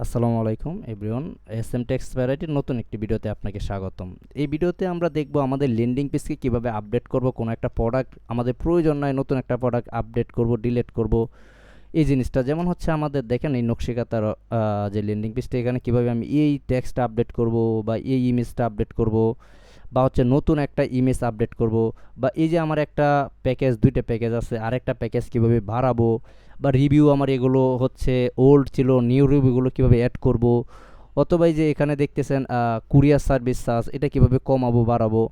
আসসালামু আলাইকুম everyone. SM text ভ্যারাইটির নতুন একটি ভিডিওতে আপনাকে স্বাগতম। এই ভিডিওতে আমরা দেখব আমাদের লেন্ডিং পেজকে কিভাবে আপডেট করব। কোনো একটা প্রোডাক্ট আমাদের প্রয়োজন নয়, নতুন একটা প্রোডাক্ট আপডেট করব, ডিলিট করব, এই জিনিসটা যেমন হচ্ছে আমাদের দেখেন এই নকশিকাতার যে লেন্ডিং পেজটা, এখানে কিভাবে আমি এই টেক্সটটা আপডেট করব বা এই ইমেজটা আপডেট করব বা হচ্ছে নতুন একটা ইমেজ আপডেট করব, বা এই যে আমার একটা প্যাকেজ, দুইটা প্যাকেজ আছে, আরেকটা প্যাকেজ কিভাবে বাড়াবো, বা রিভিউ আমার এগুলো হচ্ছে ওল্ড ছিল, নিউ রিভিউগুলো কিভাবে অ্যাড করব, অথবা এই যে এখানে দেখতেছেন কুরিয়ার সার্ভিস চার্জ, এটা কিভাবে কমাবো বাড়াবো,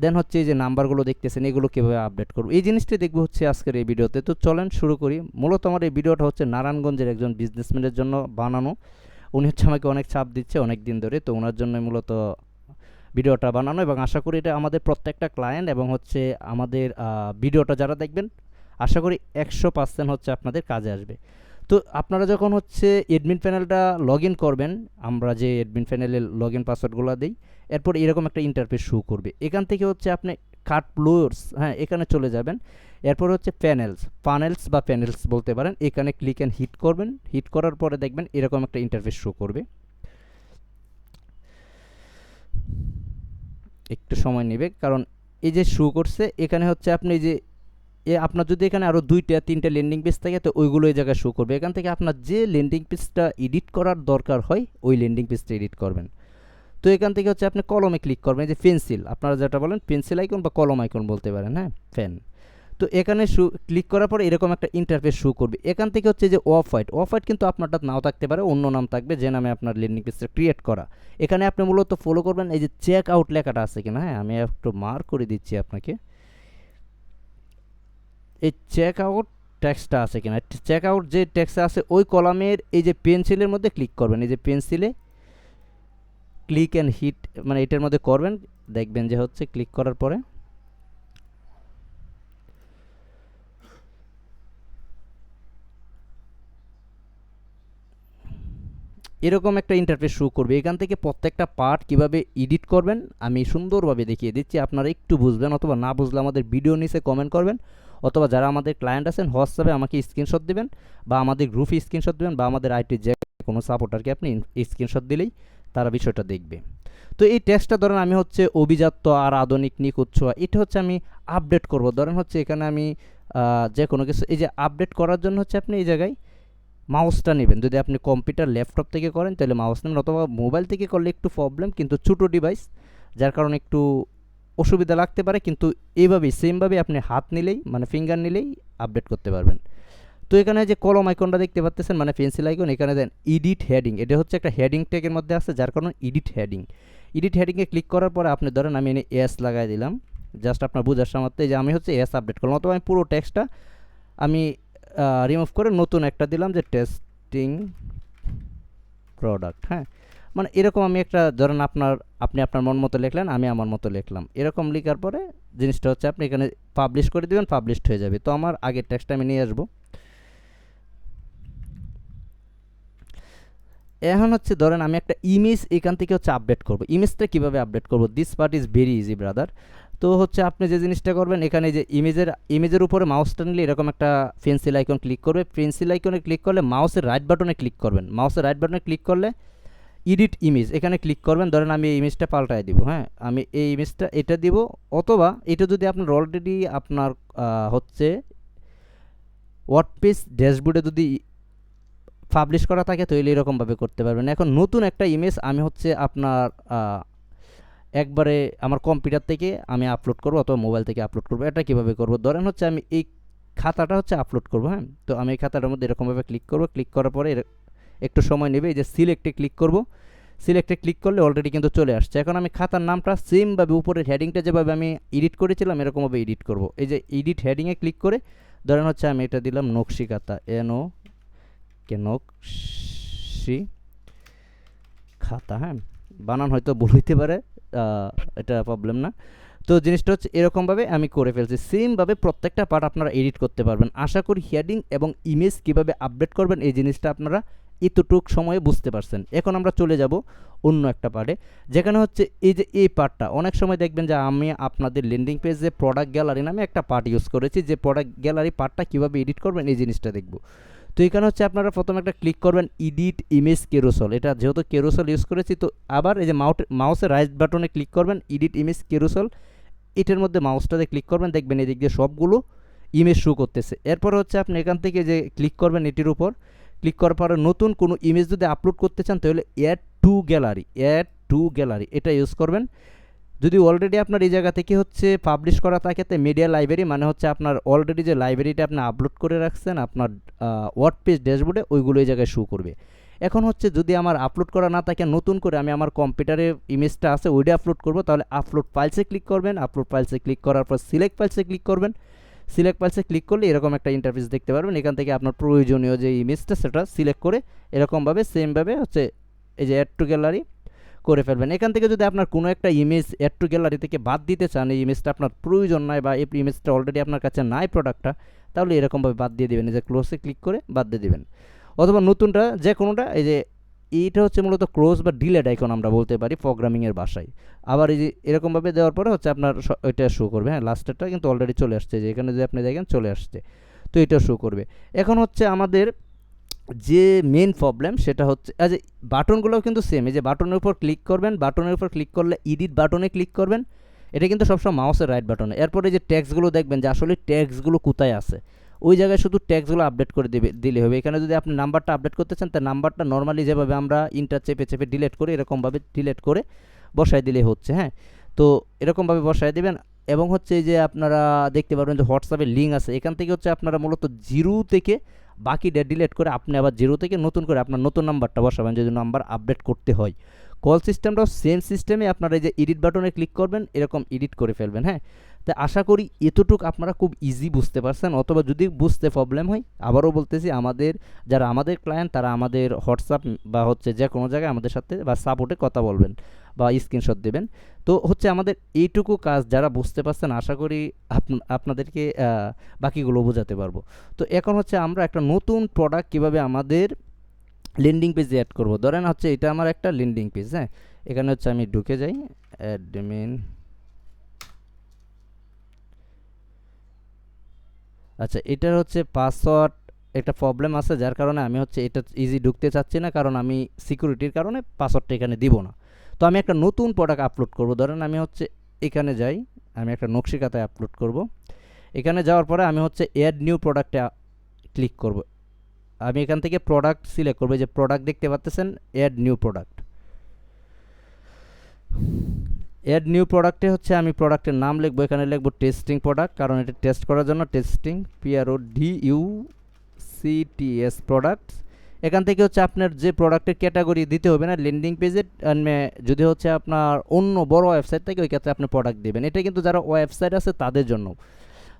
দেন হচ্ছে এই যে নাম্বারগুলো দেখতেছেন এগুলো কিভাবে আপডেট করবো, এই জিনিসটা দেখবো হচ্ছে আজকের এই ভিডিওতে। তো চলেন শুরু করি। মূলত আমার এই ভিডিওটা হচ্ছে নারায়ণগঞ্জের একজন বিজনেসম্যানের জন্য বানানো। উনি হচ্ছে আমাকে অনেক চাপ দিচ্ছে অনেক দিন ধরে, তো ওনার জন্য মূলত ভিডিওটা বানানো, এবং আশা করি এটা আমাদের প্রত্যেকটা ক্লায়েন্ট এবং হচ্ছে আমাদের ভিডিওটা যারা দেখবেন আশা করি 100% হচ্ছে আপনাদের কাজে আসবে। তো আপনারা যখন হচ্ছে অ্যাডমিন প্যানেলটা লগ ইন করবেন, আমরা যে অ্যাডমিন প্যানেলের লগ ইন পাসওয়ার্ডগুলো দিই, এরপর এরকম একটা ইন্টারফেস শো করবে। এখান থেকে হচ্ছে আপনি কাট ফ্লোরস, হ্যাঁ, এখানে চলে যাবেন। এরপর হচ্ছে ফানেলস বা প্যানেলস বলতে পারেন, এখানে ক্লিক অ্যান্ড হিট করবেন। হিট করার পরে দেখবেন এরকম একটা ইন্টারফেস শো করবে। একটু সময় নেবে, কারণ এই যে শো করছে এখানে হচ্ছে আপনি এই যে আপনার যদি এখানে আরও দুইটা তিনটা ল্যান্ডিং পেজ থাকে তো ওইগুলো এই জায়গায় শো করবে। এখান থেকে আপনার যে ল্যান্ডিং পেজটা এডিট করার দরকার হয় ওই ল্যান্ডিং পেজটা এডিট করবেন। তো এখান থেকে হচ্ছে আপনি কলমে ক্লিক করবেন, এই যে পেন্সিল, আপনারা যেটা বলেন পেন্সিল আইকন বা কলম আইকন বলতে পারেন, হ্যাঁ, ফ্যান। তো এখানে ক্লিক করার পরে এরকম একটা ইন্টারফেস শো করবে। এখান থেকে হচ্ছে যে অফ হোয়াইট কিন্তু আপনারটা নাও থাকতে পারে, অন্য নাম থাকবে যে নামে আপনার ল্যান্ডিং পেজটা ক্রিয়েট করা। এখানে আপনি মূলত ফলো করবেন এই যে চেক আউট লেখাটা আছে কিনা, হ্যাঁ, আমি একটু মার্ক করে দিচ্ছি আপনাকে। এই চেক আউট ট্যাক্সটা আছে কিনা, চেক আউট যে ট্যাক্সটা আছে ওই কলামের এই যে পেন্সিলের মধ্যে ক্লিক করবেন, এই যে পেন্সিলে ক্লিক অ্যান্ড হিট, মানে এটার মধ্যে করবেন, দেখবেন যে হচ্ছে ক্লিক করার পরে এরকম একটা ইন্টারফেস শো করবে। এখান থেকে প্রত্যেকটা পার্ট কিভাবে এডিট করবেন আমি সুন্দরভাবে দেখিয়ে দিচ্ছি, আপনারা একটু বুঝবেন, অথবা না বুঝলে আমাদের ভিডিও নিচে কমেন্ট করবেন, অথবা যারা আমাদের ক্লায়েন্ট আছেন হোয়াটসঅ্যাপে আমাকে স্ক্রিনশট দেবেন, বা আমাদের গ্রুপে স্ক্রিনশট দেবেন, বা আমাদের আইটির যে কোনো সাপোর্টারকে আপনি স্ক্রিনশট দিলেই তারা বিষয়টা দেখবে। তো এই টেক্সটটা ধরেন আমি হচ্ছে অভিজাত্য আর আধুনিক নিখুঁত ছোঁয়া, এটা হচ্ছে আমি আপডেট করব। ধরেন হচ্ছে এখানে আমি যে কোনো কিছু এই যে আপডেট করার জন্য হচ্ছে আপনি এই জায়গায় মাউসটা নেবেন। যদি আপনি কম্পিউটার ল্যাপটপ থেকে করেন তাহলে মাউস নেবেন, অথবা মোবাইল থেকে করলে একটু প্রবলেম, কিন্তু ছোটো ডিভাইস যার কারণে একটু অসুবিধা লাগতে পারে, কিন্তু এইভাবেই সেমভাবে আপনি হাত নিলেই মানে ফিঙ্গার নিলেই আপডেট করতে পারবেন। তো এখানে যে কলম আইকনটা দেখতে পাচ্ছেন মানে পেন্সিল আইকন, এখানে দেন এডিট হেডিং, এটা হচ্ছে একটা হেডিং ট্যাগের মধ্যে আছে যার কারণে এডিট হেডিংয়ে ক্লিক করার পরে আপনি ধরেন আমি এনে এস লাগাই দিলাম, জাস্ট আপনার বোঝার সামর্থ্যে যে আমি হচ্ছে এস আপডেট করলাম, অথবা আমি পুরো টেক্সটটা আমি রিমুভ করে নতুন একটা দিলাম যে টেস্টিং প্রোডাক্ট, হ্যাঁ, মানে এরকম আমি একটা ধরেন আপনি আপনার মন মতো লিখলেন, আমি আমার মতো লিখলাম, এরকম লেখার পরে জিনিসটা হচ্ছে আপনি এখানে পাবলিশ করে দেবেন, পাবলিশড হয়ে যাবে। তো আমার আগের টেক্সটটা আমি নিয়ে আসবো। এখন হচ্ছে ধরেন আমি একটা ইমেজ এখান থেকে হচ্ছে আপডেট করব। ইমেজটা কিভাবে আপডেট করব, this part is very easy brother. তো হচ্ছে আপনি যে জিনিসটা করবেন, এখানে যে ইমেজের উপরে মাউসটা নিলে এরকম একটা পেন্সিল আইকন ক্লিক করবে। পেন্সিল আইকনে ক্লিক করলে মাউসের রাইট বাটনে ক্লিক করবেন। মাউসের রাইট বাটনে ক্লিক করলে এডিট ইমেজ এখানে ক্লিক করবেন। ধরেন আমি এই ইমেজটা পাল্টায় দিব, হ্যাঁ, আমি এই ইমেজটা এটা দিব, অথবা এটা যদি আপনার অলরেডি আপনার হচ্ছে ওয়ার্ডপ্রেস ড্যাশবোর্ডে যদি পাবলিশ করা থাকে তাহলে এরকমভাবে করতে পারবেন। এখন নতুন একটা ইমেজ আমি হচ্ছে আপনার একবারে আমার কম্পিউটার থেকে আমি আপলোড করবো, অথবা মোবাইল থেকে আপলোড করবো। এটা কীভাবে করবো, ধরেন হচ্ছে আমি এই খাতাটা হচ্ছে আপলোড করবো, হ্যাঁ, তো আমি এই খাতাটার মধ্যে এরকমভাবে ক্লিক করবো। ক্লিক করার পরে একটু সময় নেবে, এই যে সিলেক্টে ক্লিক করব। সিলেক্টে ক্লিক করলে অলরেডি কিন্তু চলে আসছে। এখন আমি খাতার নামটা সেমভাবে উপরের হেডিংটা যেভাবে আমি এডিট করেছিলাম এরকমভাবে এডিট করব। এই যে এডিট হেডিংয়ে ক্লিক করে ধরেন হচ্ছে আমি এটা দিলাম নকশি খাতা, নকশি খাতা, হ্যাঁ, বানান হয়তো ভুল হইতে পারে, এটা প্রবলেম না। তো জিনিসটা হচ্ছে এরকমভাবে আমি করে ফেলছি। সেমভাবে প্রত্যেকটা পার্ট আপনারা এডিট করতে পারবেন। আশা করি হেডিং এবং ইমেজ কীভাবে আপডেট করবেন এই জিনিসটা আপনারা এতটুক সময়ে বুঝতে পারছেন। এখন আমরা চলে যাব অন্য একটা পার্টে, যেখানে হচ্ছে এই যে এই পার্টটা অনেক সময় দেখবেন যে আমি আপনাদের ল্যান্ডিং পেজে প্রোডাক্ট গ্যালারি নামে একটা পার্ট ইউজ করেছি, যে প্রোডাক্ট গ্যালারি পার্টটা কীভাবে এডিট করবেন এই জিনিসটা দেখব। তো এখানে হচ্ছে আপনারা প্রথমে একটা ক্লিক করবেন এডিট ইমেজ কেরোসল, এটা যেহেতু কেরোসল ইউজ করেছি তো আবার এই যে মাউসের রাইট বাটনে ক্লিক করবেন এডিট ইমেজ কেরোসল, এটার মধ্যে মাউসটাতে ক্লিক করবেন, দেখবেন এদিক দিয়ে সবগুলো ইমেজ শো করতেছে। এরপর হচ্ছে আপনি এখান থেকে যে ক্লিক করবেন এটির উপর, ক্লিক করার পরে নতুন কোনো ইমেজ যদি আপলোড করতে চান তাহলে অ্যাড টু গ্যালারি এটা ইউজ করবেন। যদি অলরেডি আপনার এই জায়গা থেকে হচ্ছে পাবলিশ করা থাকে তো মিডিয়া লাইব্রেরি মানে হচ্ছে আপনার অলরেডি যে লাইব্রেরিটা আপনি আপলোড করে রাখছেন আপনার ওয়ার্ডপ্রেস ড্যাশবোর্ডে, ওইগুলো এই জায়গায় শো করবে। এখন হচ্ছে যদি আমার আপলোড করা না থাকে নতুন করে আমি আমার কম্পিউটারে ইমেজটা আছে ওইটা আপলোড করব, তাহলে আপলোড ফাইলসে ক্লিক করবেন, আপলোড ফাইলসে ক্লিক করার পর সিলেক্ট ফাইলসে ক্লিক করবেন, সিলেক্ট ফাইলসে ক্লিক করলে এরকম একটা ইন্টারফেস দেখতে পারবেন। এখান থেকে আপনার প্রয়োজনীয় যে ইমেজটা সেটা সিলেক্ট করে এরকমভাবে সেমভাবে হচ্ছে এই যে অ্যাড টু গ্যালারি করে ফেলবেন। এখান থেকে যদি আপনার কোনো একটা ইমেজ অ্যাড টু গ্যালারি থেকে বাদ দিতে চান, এই ইমেজটা আপনার প্রয়োজন নয় বা এই ইমেজটা অলরেডি আপনার কাছে নাই প্রোডাক্টটা, তাহলে এরকমভাবে বাদ দিয়ে দেবেন, এই যে ক্লোজে ক্লিক করে বাদ দিয়ে দেবেন। অথবা নতুনটা যে কোনোটা, এই যে এইটা হচ্ছে মূলত ক্লোজ বা ডিলেট আইকন আমরা বলতে পারি প্রোগ্রামিংয়ের ভাষায়। আবার এই যে এরকমভাবে দেওয়ার পরে হচ্ছে আপনার এটা শো করবে। হ্যাঁ, লাস্টেরটা কিন্তু অলরেডি চলে আসছে, যে এখানে যদি আপনি দেখেন চলে আসছে, তো এটা শো করবে। এখন হচ্ছে আমাদের যে মেন প্রবলেম সেটা হচ্ছে আজ বাটনগুলোও কিন্তু সেম, এই যে বাটনের উপর ক্লিক করবেন, বাটনের উপর ক্লিক করলে এডিট বাটনে ক্লিক করবেন, এটা কিন্তু সবসময় মাউসের রাইট বাটনে। এরপরে যে ট্যাক্সগুলো দেখবেন যে আসলে ট্যাক্সগুলো কোথায় আছে, ওই জায়গায় শুধু ট্যাক্সগুলো আপডেট করে দিলে হবে। এখানে যদি আপনি নাম্বারটা আপডেট করতে চান তার নাম্বারটা নর্মালি যেভাবে আমরা ইন্টার চেপে চেপে ডিলিট করি এরকমভাবে ডিলিট করে বসায় দিলে হচ্ছে। হ্যাঁ, তো এরকমভাবে বসায় দেবেন। এবং হচ্ছে এই যে আপনারা দেখতে পারবেন যে হোয়াটসঅ্যাপের লিঙ্ক আছে, এখান থেকে হচ্ছে আপনারা মূলত জিরো থেকে বাকিটা ডিলিট করে আপনি আবার জিরো থেকে নতুন করে আপনার নতুন নাম্বারটা বসাবেন যদি নাম্বার আপডেট করতে হয়। কল সিস্টেমটাও সেম সিস্টেমে আপনারা এই যে এডিট বাটনে ক্লিক করবেন, এরকম এডিট করে ফেলবেন। হ্যাঁ, তো আশা করি এতটুকু আপনারা খুব ইজি বুঝতে পারছেন। অথবা যদি বুঝতে প্রবলেম হয় আবারও বলতেছি, যারা আমাদের ক্লায়েন্ট তারা আমাদের হোয়াটসঅ্যাপ বা হচ্ছে যে কোনো জায়গায় আমাদের সাথে বা সাপোর্টে কথা বলবেন বা স্ক্রিনশট দেবেন। তো হচ্ছে আমাদের এইটুকু কাজ যারা বুঝতে পারছেন আশা করি আপনাদেরকে বাকিগুলো বোঝাতে পারবো। তো এখন হচ্ছে আমরা একটা নতুন প্রোডাক্ট কীভাবে আমাদের ল্যান্ডিং পেজে অ্যাড করব। ধরেন হচ্ছে এটা আমার একটা ল্যান্ডিং পেজ। হ্যাঁ, এখানে হচ্ছে আমি ঢুকে যাই অ্যাডমিন। আচ্ছা, এটার হচ্ছে পাসওয়ার্ড একটা প্রবলেম আছে, যার কারণে আমি হচ্ছে এটা ইজি ঢুকতে চাচ্ছি না, কারণ আমি সিকিউরিটির কারণে পাসওয়ার্ডটা এখানে দিব না। তো আমি একটা নতুন প্রোডাক্ট আপলোড করব। ধরেন আমি হচ্ছে এখানে যাই, আমি একটা নকশিকাতায় আপলোড করব। এখানে যাওয়ার পরে আমি হচ্ছে অ্যাড নিউ প্রোডাক্টে ক্লিক করব। আমি এখান থেকে প্রোডাক্ট সিলেক্ট করবো, যে প্রোডাক্ট দেখতে পাচ্ছেন add new product. Add new প্রোডাক্টে হচ্ছে আমি প্রোডাক্টের নাম লিখবো, এখানে লিখবো টেস্টিং প্রোডাক্ট, কারণ এটা টেস্ট করার জন্য টেস্টিং PRODUCTS প্রোডাক্টস। এখান থেকে হচ্ছে আপনার যে প্রোডাক্টের ক্যাটাগরি দিতে হবে না ল্যান্ডিং পেজে, যদি হচ্ছে আপনার অন্য বড় ওয়েবসাইট থেকে ওই ক্ষেত্রে আপনি প্রোডাক্ট দেবেন। এটা কিন্তু যারা ওয়েবসাইট আছে তাদের জন্য।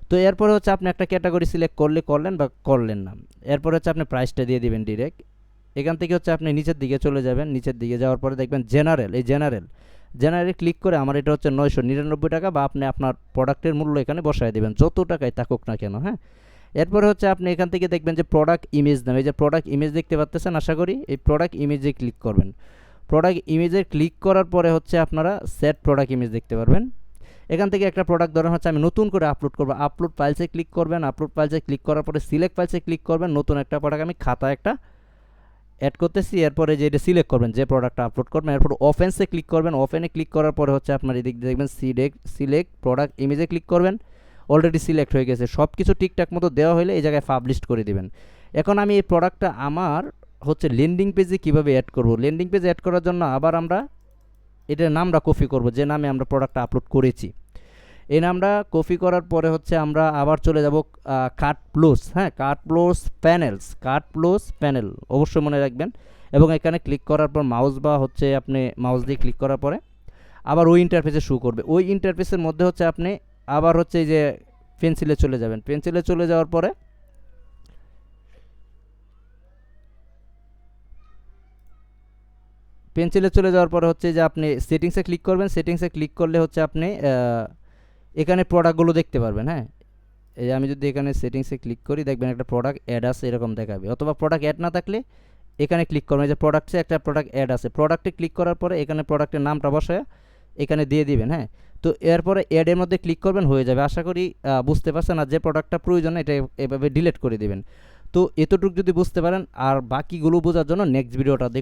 তো এরপরে হচ্ছে আপনি একটা ক্যাটাগরি সিলেক্ট করলেন বা করলেন না, এরপরে হচ্ছে আপনি প্রাইসটা দিয়ে দিবেন ডিরেক্ট। এখান থেকে হচ্ছে আপনি নিচের দিকে চলে যাবেন, নিচের দিকে যাওয়ার পরে দেখবেন জেনারেল, এই জেনারেলে ক্লিক করে আমার এটা হচ্ছে 999 টাকা, বা আপনি আপনার প্রোডাক্টের মূল্য এখানে বসায় দেবেন যত টাকায় থাকুক না কেন। হ্যাঁ, এরপরে হচ্ছে আপনি এখান থেকে দেখবেন যে প্রোডাক্ট ইমেজ নামে, এই যে প্রোডাক্ট ইমেজ দেখতে পাচ্ছেন আশা করি, এই প্রোডাক্ট ইমেজে ক্লিক করবেন। প্রোডাক্ট ইমেজে ক্লিক করার পরে হচ্ছে আপনারা সেট প্রোডাক্ট ইমেজ দেখতে পারবেন। এখান থেকে একটা প্রোডাক্ট ধরেন হচ্ছে আমি নতুন করে আপলোড করবো, আপলোড ফাইলসে ক্লিক করবেন, আপলোড ফাইলসে ক্লিক করার পরে সিলেক্ট ফাইলসে ক্লিক করবেন, নতুন একটা প্রোডাক্ট আমি খাতা একটা অ্যাড করতেছি। এরপরে যে এটা সিলেক্ট করবেন যে প্রোডাক্টটা আপলোড করবেন, এরপর ওপেনসে ক্লিক করবেন, ওপেনে ক্লিক করার পরে হচ্ছে আপনার এদিক দিয়ে দেখবেন সিলেক্ট প্রোডাক্ট ইমেজে ক্লিক করবেন, অলরেডি সিলেক্ট হয়ে গেছে। সব কিছু ঠিকঠাক মতো দেওয়া হলে এই জায়গায় পাবলিশ করে দেবেন। এখন আমি এই প্রোডাক্টটা আমার হচ্ছে ল্যান্ডিং পেজে কীভাবে অ্যাড করব। ল্যান্ডিং পেজে অ্যাড করার জন্য আবার আমরা এটার নামটা কপি করব, যে নামে আমরা প্রোডাক্টটা আপলোড করেছি। এই নামটা কপি করার পরে হচ্ছে আমরা আবার চলে যাব কাট প্লস। হ্যাঁ, কাট প্লস প্যানেল অবশ্যই মনে রাখবেন। এবং এখানে ক্লিক করার পর মাউস বা হচ্ছে আপনি মাউস দিয়ে ক্লিক করার পরে আবার ওই ইন্টারফেসে শো করবে। ওই ইন্টারফেসের মধ্যে হচ্ছে আপনি আবার হচ্ছে এই যে পেন্সিলে চলে যাবেন। পেন্সিলে চলে যাওয়ার পরে হচ্ছে যে আপনি সেটিংসে ক্লিক করবেন। সেটিংসে ক্লিক করলে হচ্ছে আপনি এখানে প্রোডাক্টগুলো দেখতে পারবেন। হ্যাঁ, এই যে আমি যদি এখানে সেটিংসে ক্লিক করি দেখবেন একটা প্রোডাক্ট অ্যাড আছে এরকম দেখাবে, অথবা প্রোডাক্ট অ্যাড না থাকলে এখানে ক্লিক করবেন, যে প্রোডাক্টসে একটা প্রোডাক্ট অ্যাড আছে, প্রোডাক্টে ক্লিক করার পরে এখানে প্রোডাক্টের নামটা বসায় এখানে দিয়ে দিবেন। হ্যাঁ, তো এরপরে অ্যাডের মধ্যে ক্লিক করবেন, হয়ে যাবে। আশা করি বুঝতে পারছেন। আর যে প্রোডাক্টটা প্রয়োজন এটা এভাবে ডিলিট করে দেবেন। তো এতটুকু যদি বুঝতে পারেন, আর বাকিগুলো বোঝার জন্য নেক্সট ভিডিওটা দেখুন।